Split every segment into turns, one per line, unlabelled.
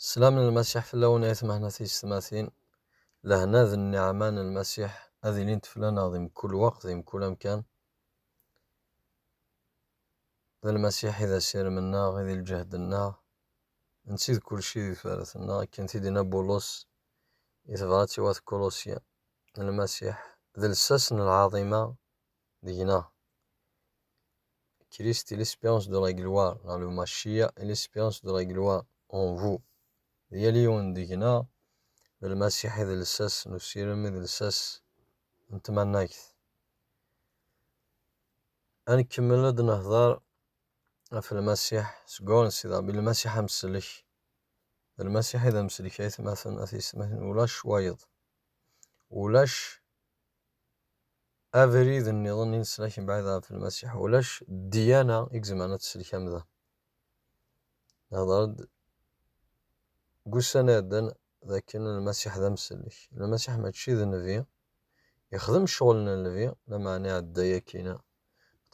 السلام للمسيح في اللون يثمه نثيش ثماثين لهنا ذي النعمان المسيح أذنين تفلنا ضم كل وقت ضم كل مكان. ذا المسيح إذا سير منا غذي الجهد النا نسيد كل شيء ذي ثالثنا كنت دينا بولوس إثباتي وثكولوسيا. المسيح ذي السسن العظيمة دينا كريستي l'espérance de la gloire dans le Mashiach et l'espérance de la gloire en vous. يليون دينا المسيح ذي السس نسير من ذي السس نتمنى نكمل نهضر في المسيح سقون سيدا بالمسيح مسلك. المسيح إذا مسلك مثلا مثلا ولاش وايض ولاش أفريد النظام نسلك بعدها في المسيح ولاش ديانة إكزمانة تسلك مذا نهضر قسنا دن لكن المسيح ذا مسلك. المسيح ما تشي ذا النبي يخدم شغلنا النبي لما معنى الدايا كينا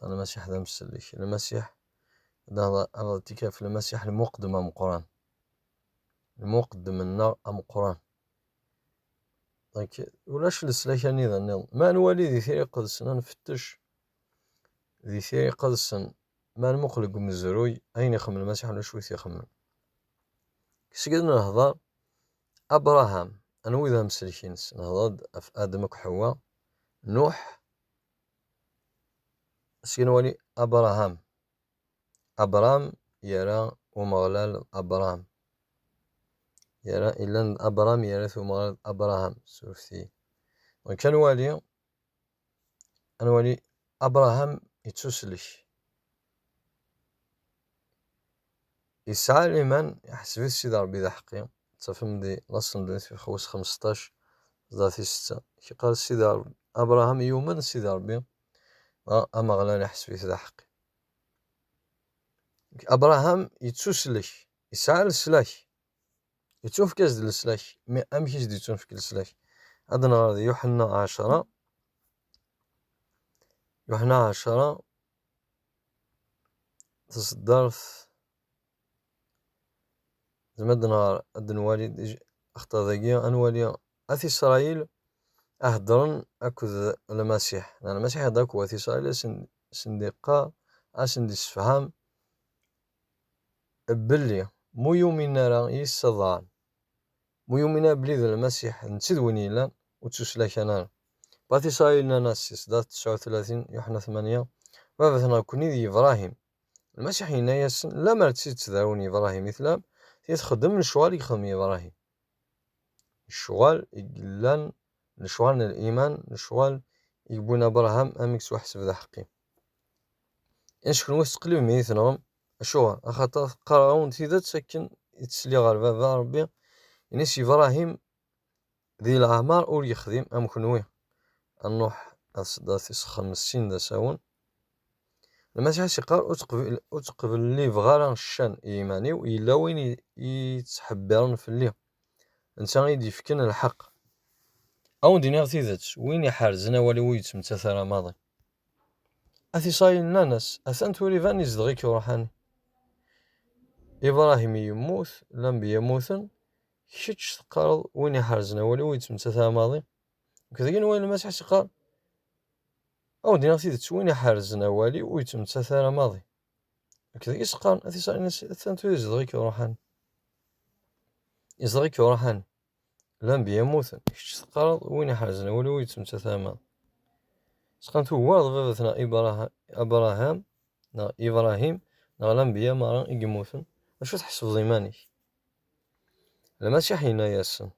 المسيح ذا مسلك. المسيح هذا في المسيح المقدم أم قرآن المقدم النار أم قرآن ولاش السلاكاني ذا النظام ما نولي ذي ثيري قدسنا نفتش ذي ثيري قدسنا ما المخلق من الزروي أين يخمم المسيح ولا شوي يخمم كسيدنا نهضر أبراهام أنا وإذا مسلكين نهضر في آدم وحواء نوح سيدنا ولي أبرام يرى ومغلال أبرام يرى إلا أبرام يرث ومغلال أبراهام سورتي وكان والي أنا ولي أبراهام يتسلك يسعى لمن يحسب السيد ربي ذا حقي تفهم دي لصن دي في خوص 15 ذاتي 6 كي قال السيد أبراهام يومن السيد ربي أما غلا يحسب ذا حقي أبراهام يتسلك يسعى للسلاك يتشوف كاز السلاك مي أمكيش دي تشوف السلاك أدنى غادي يوحنا 10 تصدرت زمدنا أدن والي أخطأ ذاكيا أن والي أثي إسرائيل أهدرن أكو المسيح لأن المسيح هداك وأثي إسرائيل سندقة أسند إسفهام بلي مو يومنا راه يستضعن مو يومنا بلي ذا المسيح نسيد وين لان وتسلاك أنا بأثي إسرائيل ناس سدات 39 يوحنا 8 وابثنا كوني ذي إبراهيم المسيح هنا يسن لا ما تسيد تذاروني إبراهيم مثلا تخدم الشوال يخدم إبراهيم الشوال يقلان الشوال الإيمان الشوال يقبون إبراهيم أمكس وحسب ذا حقي إنش كنو تقلب ميثنهم الشوال أخطأ قراون تيدا تسكن يتسلي غالبا بابا ربي إنس إبراهيم ذي الأعمار أول يخدم أم كنوي النوح أصدات يسخن السين ذا ساون المسيح سيقال أتقبل اللي بغارا الشان إيماني وإلا وين يتحبرن في اللي إنسان يدي فكنا الحق أو دينيغ تيذات وين يحرزنا ولي ويت متثرى ماضي أثي صايل نانس أثان تولي فاني زدغيك روحاني إبراهيم يموت الأنبياء يموتن كيتش تقارض وين يحرزنا ولي ويت متثرى ماضي وكذا وين المسيح سيقال أو دينيغ تيذات وين يحرزنا ولي ويت متثرى ماضي كذا يسقان أثي صايل ناس أثان تولي زدغيك روحاني يزدغيك روحاني الأنبياء يموتن كيتش تقارض وين يحرزنا ولي ويت متثرى ماضي سقنت هو ضفافثنا إبراهيم إبراهيم الأنبياء ما يموتن واش تحسب ضيماني المسيح هنا ياسن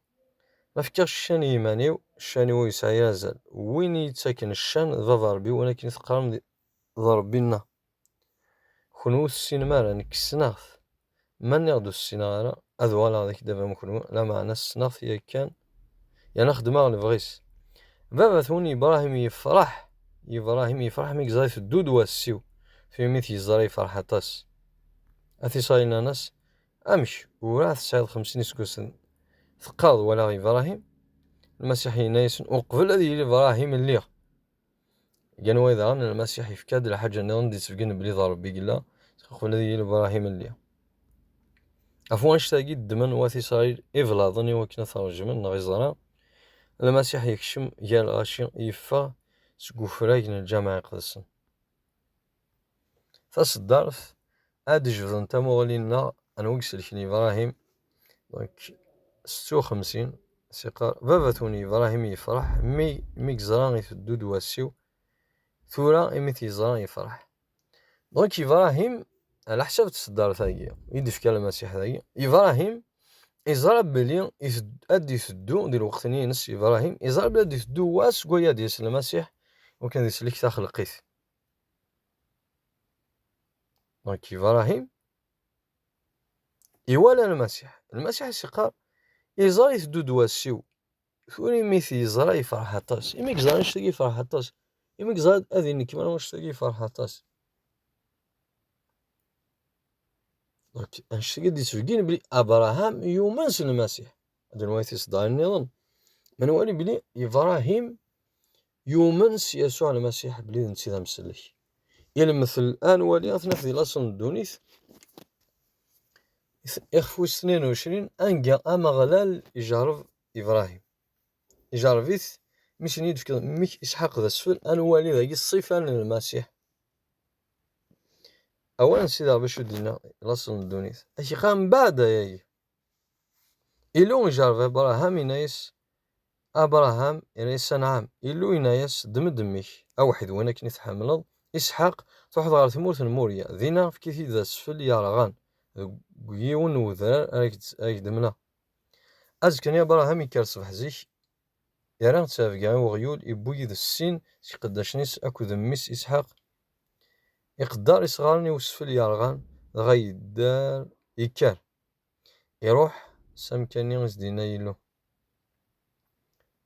ما فكرش الشان يماني الشان ويسعى يازال وين يتساكن الشان ضفا ربي ولكن يتقارن ضربنا كنو السينما راه نكسناث من يغدو السينما أذوالا ذاك دابا مكنو لا معنى السناث هي كان نخدم الفغيس بابا ثوني إبراهيم يفرح ميك زاي في الدود والسيو في مثل زاري فرحة تاس أثي صايلنا ناس أمش وراث 59 سكوسن ثقاض ولا إبراهيم المسيحي نايسن وقبل هذه إبراهيم اللي قالوا إذا أن المسيحي في كاد الحاجة نون دي تفقن بلي ضرب بيقلا قبل هذه إبراهيم اللي عفوا شتاقي الدمن واثي صاير إفلاضني وكنا ترجمن غيزرا المسيح يكشم يا الغاشي يفا سكوفراكن الجامع يقدسن فصدرت هاد جبدن تموغلينا أنوكس لكني إبراهيم دونك 56 سيقار باباتوني إبراهيم يفرح مي كزران يفدو دواسيو ثورا إمي تيزران يفرح دونك إبراهيم على حسب تصدر ثاقية يدفك المسيح ثاقية إبراهيم إزرا بلي أدي يسدو ديال وقتني نس إبراهيم إزرا بلي أدي يسدو واس قويا ديال المسيح وكان يسلك تا خلقيت دونك إبراهيم يوالا المسيح سيقار إزرا يسدو دواسيو ثوري ميثي يزرا يفرح طاس إميك زرا نشتاقي يفرح طاس إميك زرا أذيني كيما نشتاقي يفرح طاس دونك نشتاقي دي تفكين بلي أبراهام يومنس المسيح هذا نوايتي صداع النظام من والي بلي إبراهيم يومنس يسوع المسيح بلي نتي مسلك يلمثل الآن ولي أثناء في لاصن الدونيث يخفو 22 أنجا أمغلال يجرب إبراهيم يجربيث مش نيد ميك إسحاق ذا السفل أنا والي ذاك الصفة للمسيح أولا سيدا باش دينا لاصن الدونيث أشي قام بعد ياي إلو يجرب إبراهام ينايس أبراهام ينايس نعم إلو ينايس دميك أوحد وين كنت حاملض إسحاق تروح غير ثمورة الموريا ذينا في كيفي ذا السفل يارغان يون وذرار راك دمنا أزكن يا إبراهام يكال صبح زيك يران تافقا وغيول يبوي ذا السين قداش نيس أكو ذميس إسحاق يقدر يصغرني وسفل يارغان غيدار يكار يروح سامكاني غزدينا يلو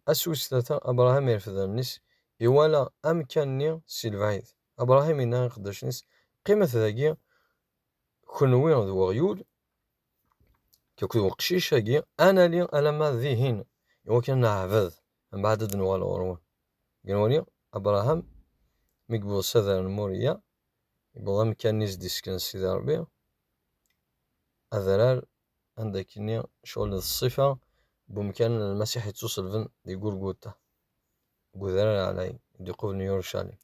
أسوس ثلاثة أبراهام يرفض النس يوالا أمكاني سيلفايد أبراهام إنا قداش نيس قيمة ذاكيا كنوين ذو غيول كيكون قشيش هاكي أنا لي ألما ذيهين يوكن نعبد من بعد دنوال أورون قالوا أبراهام مقبول سذر الموريا يبغى مكان نيز ديسكن سيدي ربي أذرار عندك إني شغل الصفة بمكان المسيح يتوصل فين يقول قوتا قذرار علي يقول يورشاليم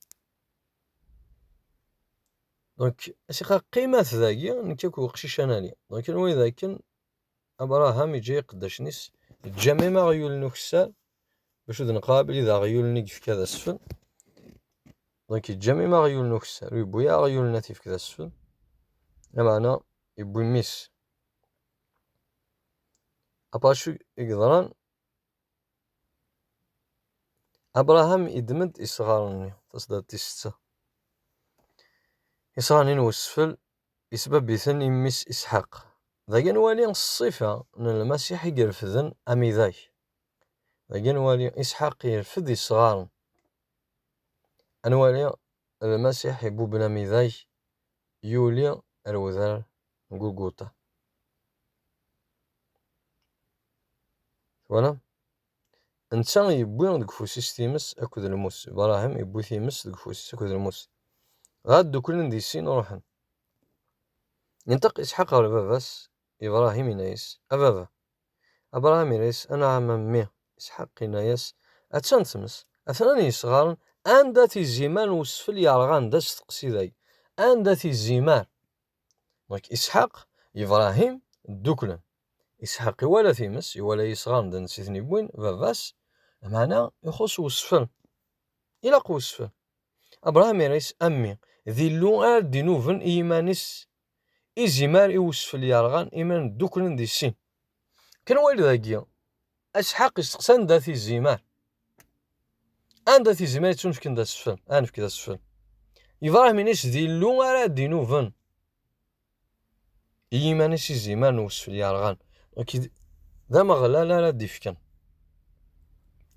دونك أشيخا قيمة ذاكي نكيكو قشيش أنا لي دونك نوي ذاكن أبراهام يجي قداش نيس الجميع ما غيول نكسال باش نقابل إذا غيول نقف كذا سفن دونك الجميع ما غيول نكسال ويبويا غيول ناتي في كذا سفن معنا يبوي ميس أباشو يقدران أبراهام يدمد إصغارني تصدر تستة إصغارني وسفل يسبب بثن يميس إسحاق ذاك نوالي الصفة من المسيح يرفذن أمي ذاك ذاك نوالي إسحاق يرفذ إصغارن أنوالي المسيح يبو بن ذاك يولي الوذر نقول قوطة ولا إنسان يبوي ديك فوسيس تيمس أكد الموس إبراهيم يبوي تيمس ديك فوسيس أكد الموس غادو كلن دي السين وروحن ينطق إسحاق على باباس إبراهيم ينايس أبابا أبراهيم ينايس أنا عم مي إسحاق ينايس أتشان تمس أثناني صغارن أنداتي الزمان وسفل يارغان داس تقسي ذاي أنداتي الزمان دونك إسحاق إبراهيم دوكلن إسحاق ولا تيمس ولا يصغر دا نسيتني بوين باباس معنا يخص وسفل إلا قو وسفل أبراهيم يريس أمي ذي اللغة دي نوفن إيمانيس إزمار يوسفل يارغان إيمان دوكلن دي السين كان والد ذاكيا أسحاق يستقسان داتي الزمار أن داتي الزمار تون فكن دا السفل أنا فكن دا السفل إبراهيم ينيس ذي اللغة دي نوفن إيمانيس إزمار نوسفل يارغان أكيد ذا ما غلا لا ديفكن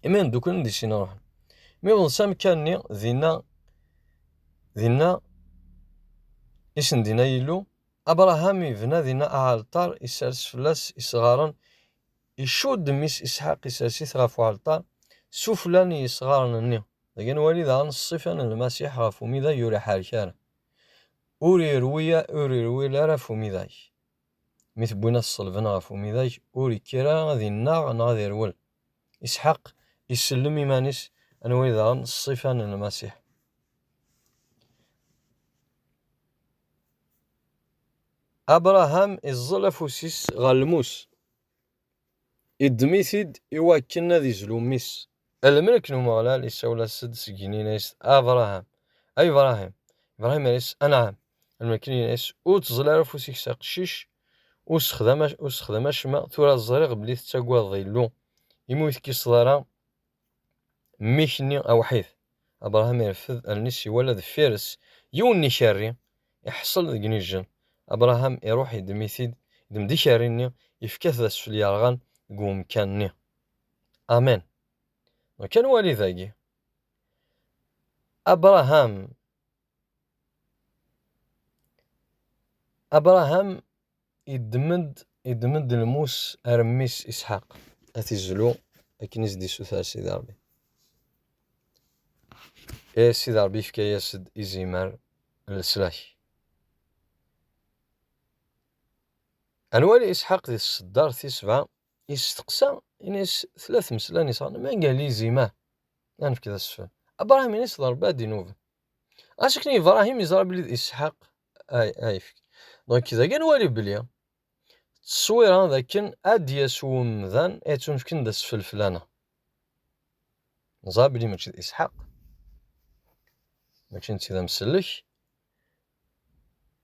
إيمان دوكلن دي السين روحن مي سام كاني ذينا إسن دينا يلو أبراهام يفنى ذينا أعالطار إسارس فلاس إصغارن يشود ميس إسحاق إساسيث غافو عالطار سفلان يصغارن النيو لكن والد عن الصفة المسيح غافو ميدا يوري حالكار أوري رويا لا رافو ميداي مي تبوينا الصلبن غاف وميداك ور كرا غادي الناغ غادي يرول. إسحاق يسلم إيمانيس أنوي ذا الصفان المسيح. أبراهام إزل أفوسيس غالموس إدميثيد إوا كنا ذي زلوميس الملك نمغلال يساولا السدس جنينيس أبراهام أي إبراهيم يس أنعم الملك يس وتزل أفوسيك ساقشيش وسخدماش ما ثورا الزريغ بلي تتاقوا ظيلو يموت كي صدارا ميكني أو حيث أبراهام يرفض النسي ولد فارس يوني شاري يحصل ذي جنيجن أبراهام يروح يدميثيد يدمدي شاريني يفكث ذا سفل يارغان قوم كانني آمين وكان والي ذاقي أبراهام يدمد الموس أرميس إسحاق أتيزلو أكنيس دي سوثا سيدي ربي إيه سيدي ربي فكا ياسد إزيمار السلاح أنوالي إسحاق ذي الصدار في 7 يستقسى إنيس 3 مسلان يصان ما قال لي زيماه يعني في كذا السفل أبراهيم إنيس ضربا دينوف أشكني إبراهيم يزرب لي إسحاق أي فيك دونك كذا كان والي بليا التصوير هذا كان أدياس ومذان إيتون فكن دا السفل فلانة نزاب لي ماشي إسحاق ماشي نتي ذا مسلك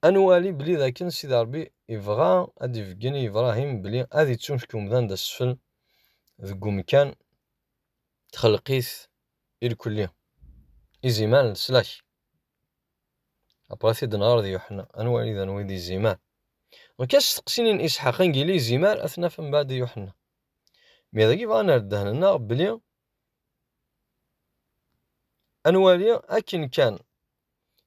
أنوالي بلي ذا كان سيدي ربي يبغى أدي فكني إبراهيم بلي أدي تون فكم ذان دا السفل ذكو مكان تخلقيث الكلية إزيمان سلاش أبغى نهار ذي يوحنا أنوالي ذا نويدي زيمان وكاش تقسينين إسحاق نقيلي زيمار أثناء فم بعد يوحنا مي ذاكي بغا نردهن لنا بلي أنوالي أكن كان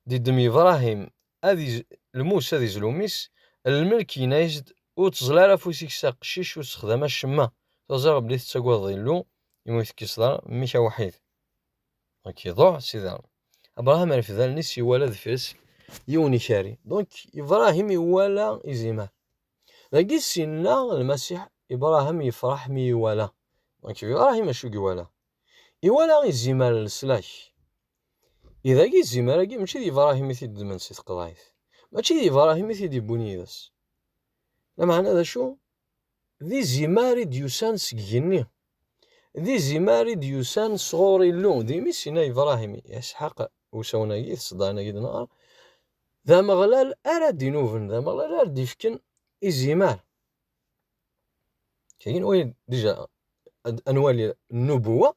دي دمي إبراهيم هذي الموس هذي زلوميس الملك ينايزد وتزلال فوسيك ساق شيش وتستخدم الشما تزرع بلي تساقوا ظيلو يموت كيصدر ميكا وحيد دونك يضوع سيدي أبراهام عرف ذا النس يوالد فيس يوني شاري دونك إبراهيم يوالا إزيمار ذاكي السنة المسيح إبراهيم يفرح مي يوالا دونك إبراهيم أشو يوالا إزيمار السلاش إذا كي الزيمار كي ماشي دي إبراهيم يثيد من سيت قضايث ماشي دي إبراهيم يثيد يبوني ذاس لا معنى هذا شو ذي زيمار ديوسان سكيني ذي زيمار ديوسان صغوري اللون ذي ميسينا إبراهيم إسحاق وسونا يث صدانا كيد نهار ذا مغلال أراد دينوفن ذا مغلال أراد يفكن الزيمار كاين وين ديجا أنوال النبوة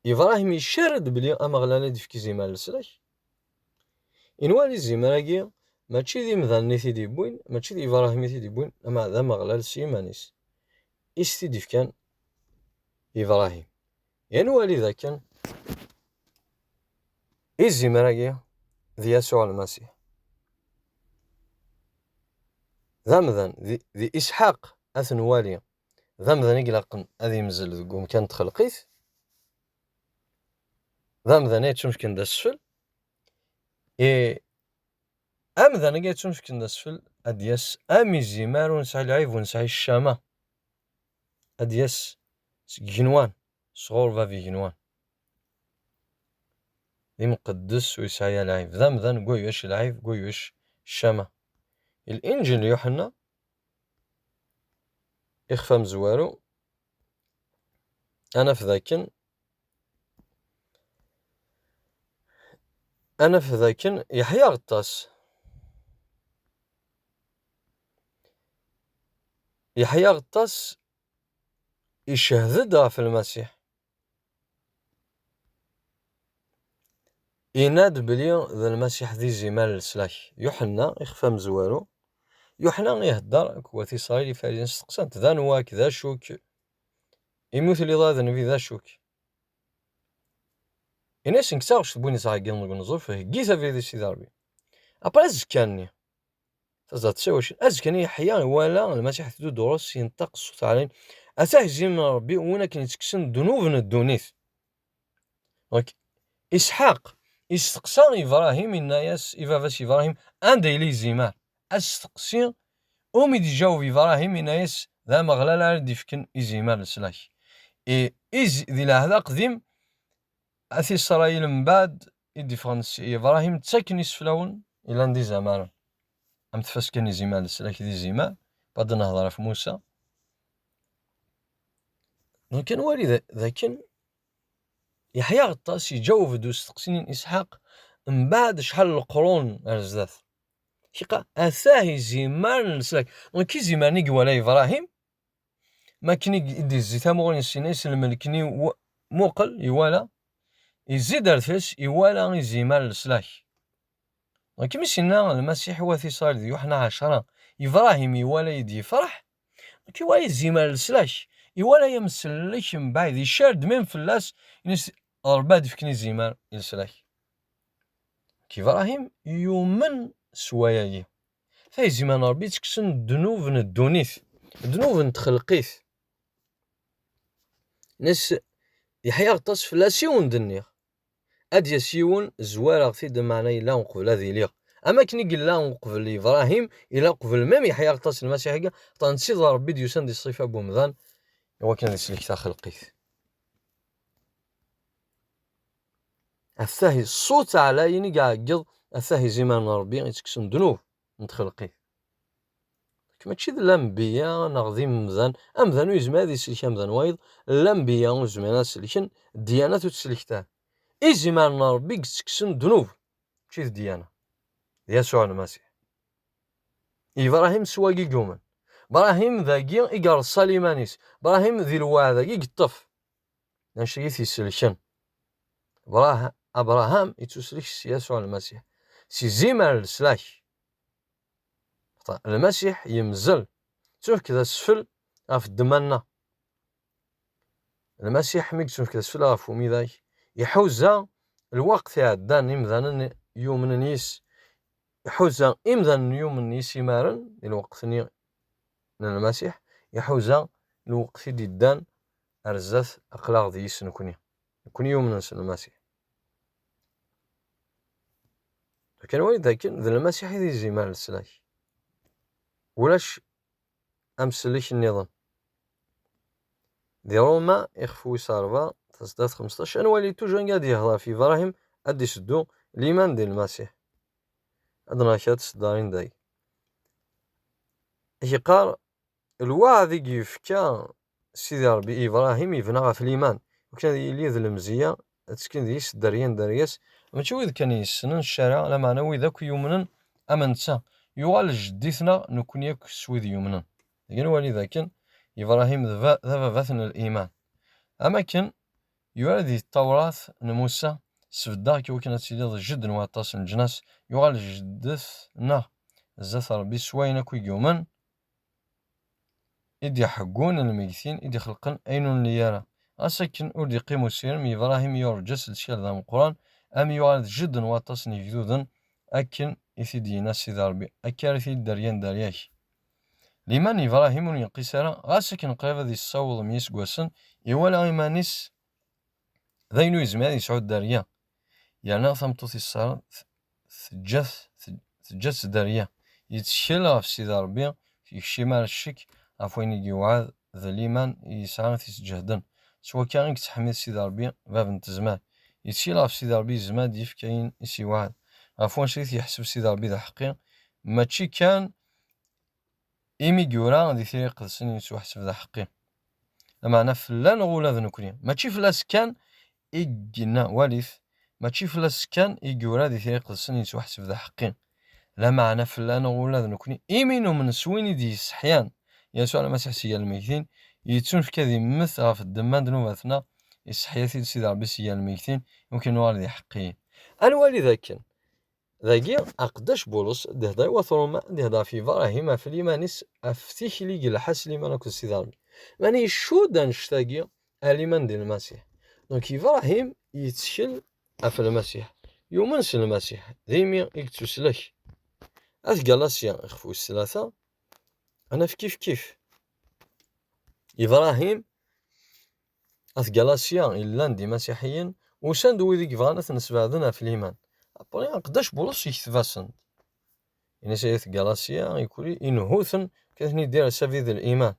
إبراهيم يشرد بلي أمغلال ديفكي زيمار لسلاش إنوالي الزيمار ماشي ذي مثلا ثيدي بوين ماشي ذي إبراهيم ثيدي بوين أما ذا مغلال سيمانيس إستيديف كان إبراهيم ينوالي ذا كان الزيمار ذي يسوع المسيح ذا مثلا ذي إسحاق أثنوالي ذا مثلا يقلق أذي مزل ذقوم كان تخلقيث ذا مثلا يتشمش كان دا السفل أمذا نقيت شنش كنا سفل أديس أمي زيمار ونسعي العيب ونسعي الشامة أديس جنوان صغور فافي جنوان ذي مقدس ويسعي العيب ذا مذا نقوي ويش العيب قوي ويش الشامة الإنجيل يوحنا إخفى مزوارو أنا في ذاكن يحيى غطاس يحيى غطاس يشهد في المسيح يناد بلي ذا المسيح ذي زمال السلاح يوحنا يخفى مزوارو يوحنا يهدر كواتي صايلي فارين استقسانت ذا نواك ذا شوك يموت لي ضاد نبي ذا شوك الناس نكساوش تبوني صاحي قلنا نظرف قيسا في ذي سيدي ربي أبرا أزكاني تزاد تسويش أزكاني حيان ولا المسيح ذو دروس ينطق الصوت علين أتاه زين ربي وين كان يتكسن ذنوبنا الدونيث إسحاق استقسى إبراهيم الناس إفافاس إبراهيم عند إلي زيمار استقسي أمي جاوب إبراهيم إنايس ذا مغلال ردي فكن إزيمال سلاك إز ذي لهذا قديم أثي إسرائيل من بعد إدي فرنس إبراهيم تساكن يسفلون إلى ندي زمان أم تفسكن إزيمال سلاك ذي زيمال بعد نهضر في موسى كان والي ذاكن يحيى غطاس يجاوب دوس تقسينين إسحاق من بعد شحال القرون أرزداث شقا أثاه زيمان لسلاك كي زيماني ولا إبراهيم ما كني يدي الزيتا مغني السينيس الملكني موقل يوالا يزيد الفيس يوالا يزيمان لسلاك كيما سينا المسيح وثي صار ذي يوحنا 10 إبراهيم يوالا يدي فرح كي واي زيمان لسلاك يوالا يمسلك من بعد يشارد من فلاس ينس أرباد فكني زيمان لسلاك كي إبراهيم يومن سوايا فاي زيمان ربي تكسن دنوب ندونيث دنوب نتخلقيث ناس يحيى غطاس فلاسيون دنيا اد يسيون زوار غثيد معنى إلا نقبل هذه ليق اما كني قل نقبل إبراهيم إلا قبل ميم يحيى غطاس المسيحية تنسيض ربي ديوسان دي الصفة بومذان هو كان يسلك تا خلقيث الثاهي الصوت على يني قاعد الثاهي زيمان ربي يتكسن دنوب نتخلقيث كما تشي الانبياء نغذي مذان امذان يزما هذه سلكه مذان وايض الانبياء وزمانا سلكن الديانات تسلكتها زمان ربي تكسن ذنوب تشي الديانه يسوع المسيح ابراهيم سواقي قوما ابراهيم ذاكي إيقار سليمانيس ابراهيم ذي الوعد ذاكي قطف نشري في سلكن ابراهام يتسلك يسوع المسيح سي زمان السلاك المسيح يمزل شوف كذا سفل في الدمانة المسيح ميك شوف كذا سفل في فمي ذاك يحوزا الوقت يعدان إمذان يوم نيس يحوزا إمذان يوم نيس يمارن الوقت ني المسيح يحوزا الوقت ديدان أرزاث أخلاق ديس نكوني يوم ننسى المسيح لكن وين ذاك ذا المسيح يدي زيمان السلاك ولاش أمسلك النظام دي روما إخفو يصارفا تصداد 15 أنا والي توجو قاعد يهضر في إبراهيم أدي سدو الإيمان ديال المسيح أدنا كات صدارين داي قال الوعد يفكا سيدي ربي إبراهيم يبنى في الإيمان وكان يلي ذا المزية تسكن ديس دارياس ماشي ويذ كان يسنن الشارع لا معنوي ذاك يومنا أمنتا يوغال جديثنا نكون ياك سويد يومنا لكن والي ذاك إبراهيم ذا فاثن الإيمان أما كان يوالي التوراة نموسى سفدا كي وكانت سيدي جدا وعطاس الجناس يوغال جدثنا زاث ربي سواينا كوي يومن إدي حقون الميتين إدي خلقن أينون ليارا أساكن أردي قيمو سيرم إبراهيم يورجس الشيال ذا القرآن أم يوالد جدا وعطاس نجدودا أكن إثيدينا سيدي ربي أكارثي الدريان دارياش لمن إبراهيم يقيسارا غاسكن قريبا ذي الصوض ميس قواسن إيوالا إيمانيس ذاينو يزمان يسعود داريا يعني ثمتوثي الصار ثجاث داريا يتشيل في سيدي ربي في شمال الشك عفوين يوعد ذا ليمان يسعى في جهدا سوا كان يتحمل سيدي ربي باب انتزمان يتشيل في سيدي ربي زمان ديف كاين يسي واحد عفوا شريت يحسب سيدي ربي ذا حقي ماشي كان إيمي جورا دي ثري قدسن يسو حسب ذا حقي معنى فلان غولا ذا نكوني ماشي فلاس كان إيجنا واليث ماشي فلاس كان إيجورا دي ثري قدسن يسو حسب ذا حقي لا معنى فلان غولا ذا نكوني إيمينو من سويني دي سحيان يسوع المسيح سيا الميتين يتسون في كذي مثل في الدمان دنوباتنا يسحياثي سيدي ربي سيا الميتين يمكن نوار ذي حقيقي أنا والي ذاك ذاكي أقداش بولس دهدا وثروما دهدا في إبراهيم في الإيمانيس أفتيح لي جل حس الإيمان أكو سيدي ربي ماني شو دانشتاقي الإيمان ديال المسيح دونك إبراهيم يتشل في المسيح يومنس المسيح ديمي يكتسلك أثقالاسيا إخفو الثلاثة أنا في كيف إبراهيم أثقالاسيا إلا ندي مسيحيين وساندو ويديك فغانا تنسبع ذنا في الإيمان أبري قداش بولس يكتفاسن إن سيث غالاسيا يكولي إنهوثن كثني دير سافيذ الإيمان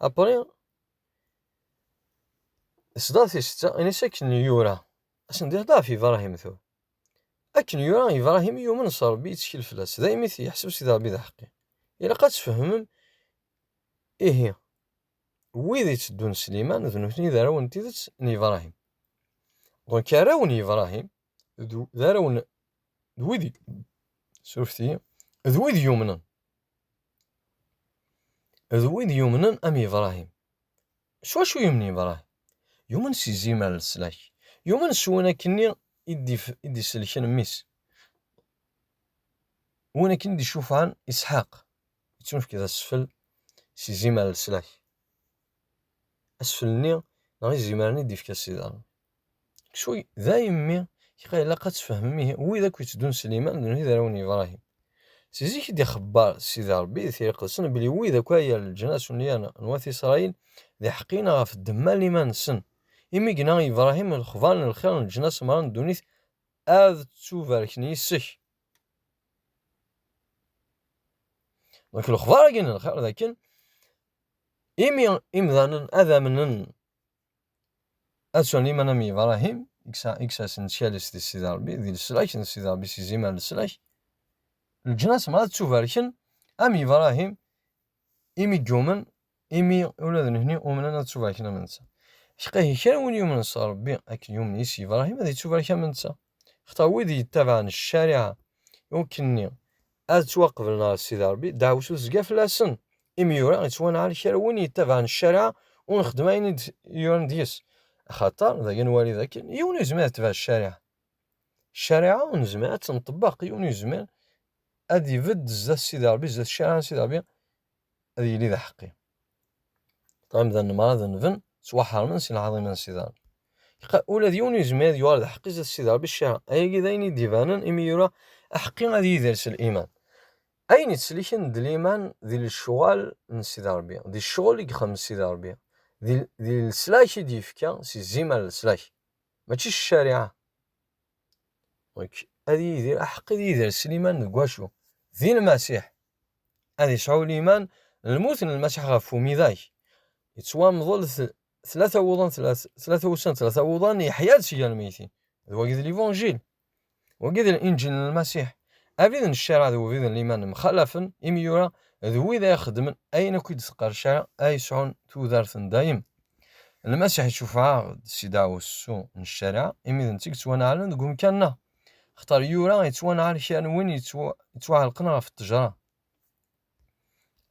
أبري صداتي ستا إن ساكن يورا أسن دير ضعفي إبراهيم ثو أكن يورا إبراهيم يومن صار بي تشكيل فلاس دايما يحسب سيدي ربي ذا حقي إلا قد تفهمم هي ويدي تدون سليمان ذنوثني ذراون تيدت ني إبراهيم دونك راون إبراهيم ذراون ذويدي شوفتي ذويدي يومنن ذويدي يومنن أم إبراهيم شو يمني إبراهيم يومن سي زيمال السلاك يومن سوانا كني يدي سلكن ميس وانا كندي شوف عن إسحاق تشوف كذا أسفل سي زيمال السلاك أسفلني نغي زيمالني دي في كاسيدان شوي ذا يمي كيقال إلا قد تفهميه وإذا كنت دون سليمان دون هذا روني إبراهيم سيزي كي دي خبار سيدي ربي ثير قلسن بلي وإذا كايا الجناس ونيانا نواثي إسرائيل ذي حقينا في الدمال لما نسن إمي قنا إبراهيم الخفان الخير الجناس مران دونيث آذ تشوفاركني السك دونك الخفار قنا الخير لكن إمي إمذانا أذا منن أتسون لي منامي إبراهيم إكسا سنشالس دي سيدي ربي ذي السلاك سيدي ربي سي زيمال السلاك الجناس ما تشوفاركن أمي إبراهيم إمي جومن إمي أولاد هني ومننا تشوفاركن منسا شقاه كان يوم صار ربي أكل يوم يسي إبراهيم هذا تشوفاركن منسا اختار ويدي يتبع الشارع يمكنني أتوقف لنا سيدي ربي دعوتو زقاف لاسن إمي يورا يتوانا على الشارع وين يتبع الشارع ونخدم عيني يورن ديس خاطر ذا ينوالي ذاك يوني زمان تبع الشارع ونزمان تنطبق يوني زمان أدي فد زاد سيدي ربي زاد الشارع سيدي ربي هذه لي ذا حقي طبعا ذا المرض نفن سواحر من سي العظيم من سيدي ربي أولاد يوني زمان يوارد حقي زاد سيدي ربي الشارع أي ذايني ديفانا إمي يورا أحقي غادي يدرس الإيمان أين تسليكن د الإيمان ذي الشغال من سيدي ربي ذي الشغل يخمس سيدي ربي ذي السلاك ديفكا سي زيمال السلاك ماشي الشارع هذه يدير أحقي يدير الإيمان نكواشو ذي المسيح هذه شعور الإيمان الموت المسيح غفو ميذاك يتسوى مظل ثلاثة وضان يحيا سيا الميتين هو قيد الإيفانجيل وقيد الإنجيل المسيح أبيذن الشارع ذو بيذن الإيمان مخلفا إميورا ذو إذا يخدم أين كيد سقار الشارع أي سعون توذارث دايم المسيح يشوفها سيدا والسو من الشارع إميذن تيك توانا على نقوم كنا اختار يورا يتوانا على كان وين يتوى القناة في التجارة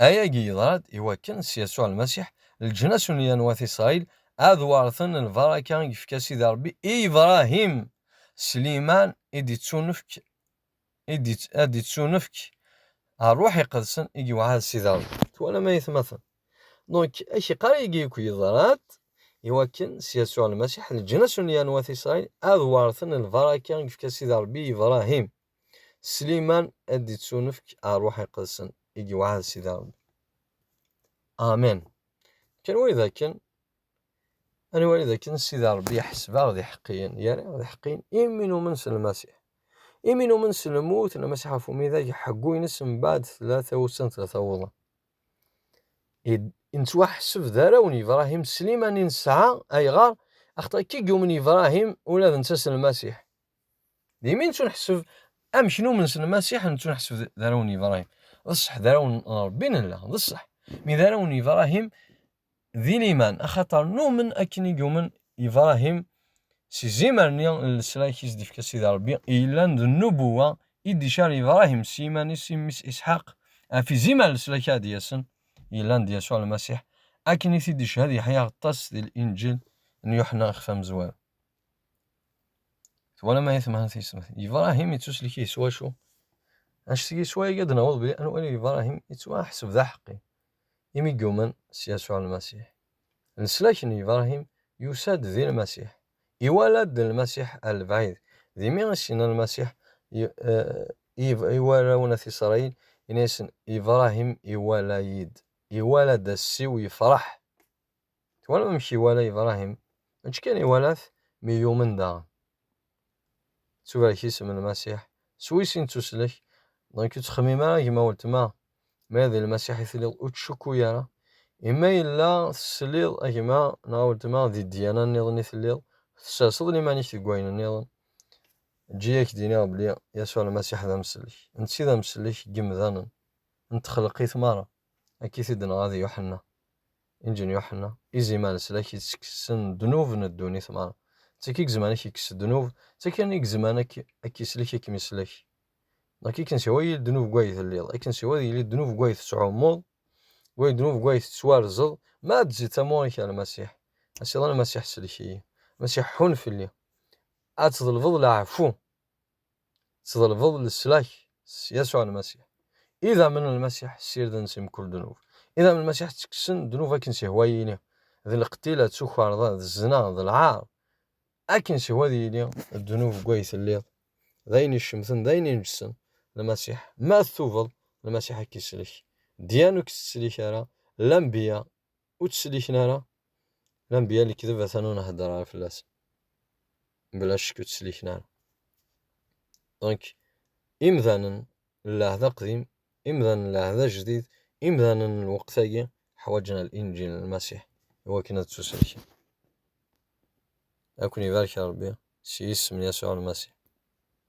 أيا قيضات يوكن سيسوع المسيح الجناس نواثي إسرائيل أذوارثن البركة يفكا سيدي ربي إبراهيم سليمان إدي تسونفك الروح يقدسن يجي وعاد سيدي ربي ولا ما يتمثل دونك أشي قاري يجي كيضارات يوكن سيسوع المسيح الجناس نواثي إسرائيل أذوارثن البركة يفكا سيدي ربي إبراهيم سليمان أدي تسونفك الروح يقدسن يجي وعاد سيدي ربي آمين كان ولذا كان أنا ولذا كان سيدي ربي يحسب غادي حقيا يا غادي حقيا إيمنوا من المسيح إيمنوا من الموت المسيح عفو ميذا يحقو ينسم بعد 3 وضع انتوا حسب ذراوني إبراهيم سليمان ينسعى أي غار أخطأ كي من إبراهيم ولا ننسى المسيح ديمين تنحسب أم شنو من المسيح نتو نحسب ذراوني إبراهيم بصح ذراون ربنا لا بصح مي ذراوني إبراهيم ذي الإيمان أخطر نؤمن أكني يومن إبراهيم سي زيمرني السلاكيز دي في سيدي ربي إلا النبوة إدي شار إبراهيم سيماني سيمس إسحاق في زيمر السلاكات دياسن إلا دي يسوع المسيح أكني تيدي هذه حياة الطس ديال الإنجيل يوحنا خفا مزوال ولا ما يثمها تيسمى إبراهيم يتسلكي يسوى شو اش يسوى قد نوض بلي أنا ولي إبراهيم يتسوى حسب ذا حقي يمي يومن يسوع المسيح السلاكن إبراهيم يساد ذي المسيح يولد المسيح البعيد ذي ميغسين المسيح يوالون في إسرائيل ينسن إبراهيم يولد السي يفرح ولا مشي ولا إبراهيم اش كان يولد ميومن دا سوى اسم المسيح سويسين تسلك دونك تخميمة كيما قلت ما هذه المسيح يثليض وتشكو يرى إما إلا تسليض كيما قلت ما ذي الديانة نظن يثليض تساسد لي مانيش تقوين النظام جيك دينا بلي يسوع المسيح ذا مسلك نتي ذا مسلك جمذانا انت خلقي ثمارة أكي ثدنا غادي يوحنا إنجن يوحنا إزي ما نسلك يتكسن دنوب ندوني ثمارة تكيك زمانك يكس دنوب تكيك زمانك أكي سلك أكي مسلك لكن كنسوي الدنوب كويس الليل كنسوي الدنوب كويس تعمض كوي دنوب كويس توارزل ما تزيد تمورك على المسيح أصلا المسيح سلكي المسيح حون في الليل أتظل فضل عفو تظل فضل السلاك يسوع المسيح إذا من المسيح سير دنسم كل دنوب إذا من المسيح تكسن دنوب كنسي هواييني ذي القتيلة تسخر ذا الزنا ذا العار أكنسي هواييني الدنوب كويس الليل ذاين الشمثن ذاين ينجسن المسيح ما الثوفل المسيح كيسلك ديانو كيسلك راه الأنبياء وتسلك نارا الأنبياء اللي كذبة ثانون هدر على فلاس بلا شك تسلك نارا دونك إمذانا الله ذا قديم إمذانا الله ذا جديد إمذانا الوقت حوجنا الإنجيل المسيح هو كنا تسلك أكون يبارك يا ربي سيس من يسوع المسيح.